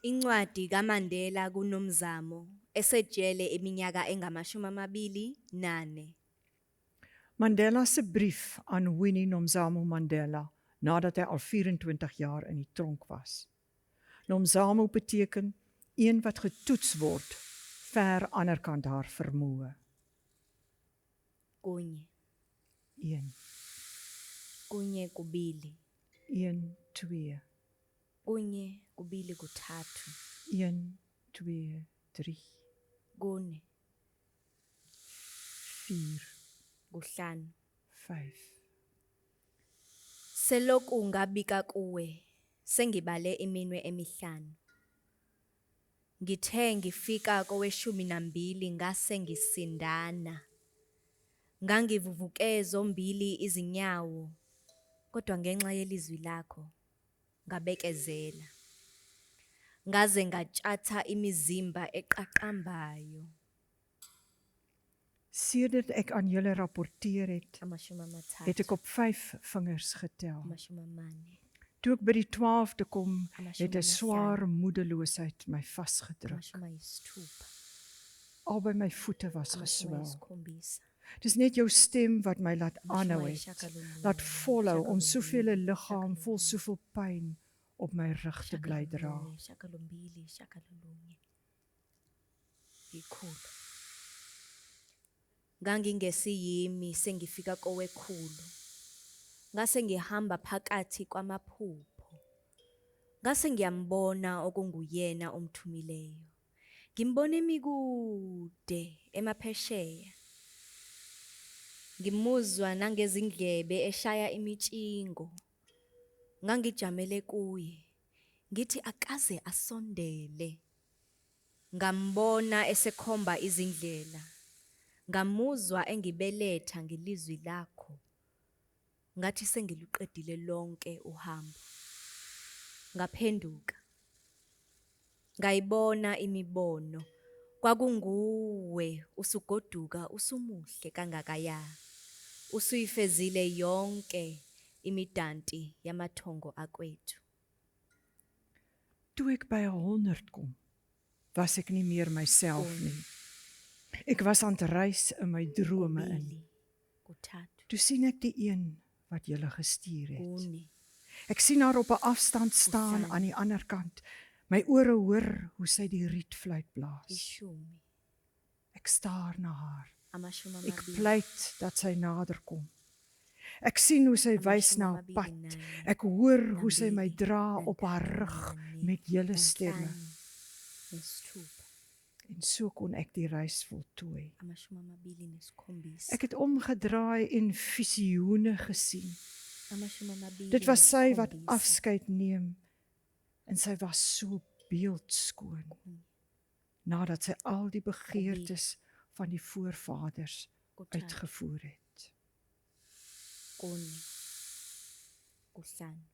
Incwadi kaMandela kuNomzamo esejele iminyaka engama-24. Mandela se brief aan Winnie Nomzamo Mandela nadat hy al 24 jaar in die tronk was. Nomzamo beteken een wat getoets word, ver anderkant haar vermoë. Kunye, 1, kunye kubili, 1, 2, kunye kubili kuthathu, 1, 2, 3, kune, 4, kuhlanu. 5. Seloku ngabika kuwe, sengibale iminwe emihlanu. Ngithe ngifika kowe-12 ngase ngisindana. Ngangivuvuke zombili izinyawo, kodwa ngenxa yelizwi lakho, ngabekezela. Ngaze ngatshatha imizimba eqaqambayo. Sedert ek aan julle rapporteer het, Amashumi amathathu, het ek op 5 vingers getel. amashumi amane, Toe ek by die 12de kom, amashumi het 'n swaar moedeloosheid my vasgedruk. amashumi ayisithupha, Albei my voete was amashumi geswel. ayisikhombisa, Dis net jou stem wat my laat aanhou amashumi het. ayishagalolunye, Laat volhou om soveel shagalombili, liggaam vol shagalombili, soveel pyn op my rug te bly dra. shagalombili, shagalombili, shagalolunye. Ikhulu. Ngangingesiyimi sengifika kowekhulu. Ngase ngihamba phakathi kwamaphupho. Ngase ngiyambona okunguyena omthumileyo. Ngimbona emikude emaphesheya. Ngimuzwa nangezindlebe eshaya imitshingo. Ngangijamele kuye. Ngithi akaze asondele. Ngambona esekhomba izindlela. Ngamuzwa engibeletha ngelizwi lakho. Ngathi sengiluqedile lonke uhambo. Ngaphenduka. Ngayibona imibono. Kwakunguwe usugoduka usumuhle kangakaya. Usuyifezile yonke imidanti yamathongo akwethu. Toe ek by 100 kom, was ek nie meer myself nie. Ek was aan het reis in my drome in. Kubili, kuthathu, Toe sien ek die een wat julle gestuur het. kune, Ek sien haar op 'n afstand staan Kuhlanu. aan die ander kant. My ore hoor hoe sy die rietfluit blaas. ishumi, Ek staar na haar. amashumi Ek amabili, pleit dat sy nader kom. Ek sien hoe sy wys na 'n pad. Ek hoor hoe sy my dra op haar rug met julle stemme. nesithupha, En so kon ek die reis voltooi. amashumi amabili nesikhombisa, Ek het omgedraai en visioene gesien. amashumi amabili Dit was sy wat nesikhombisa, afskeid neem en sy was so beeldskoon. Nadat sy al die begeertes van die voorvaders kuthathu, uitgevoer het. kune, kuhlanu,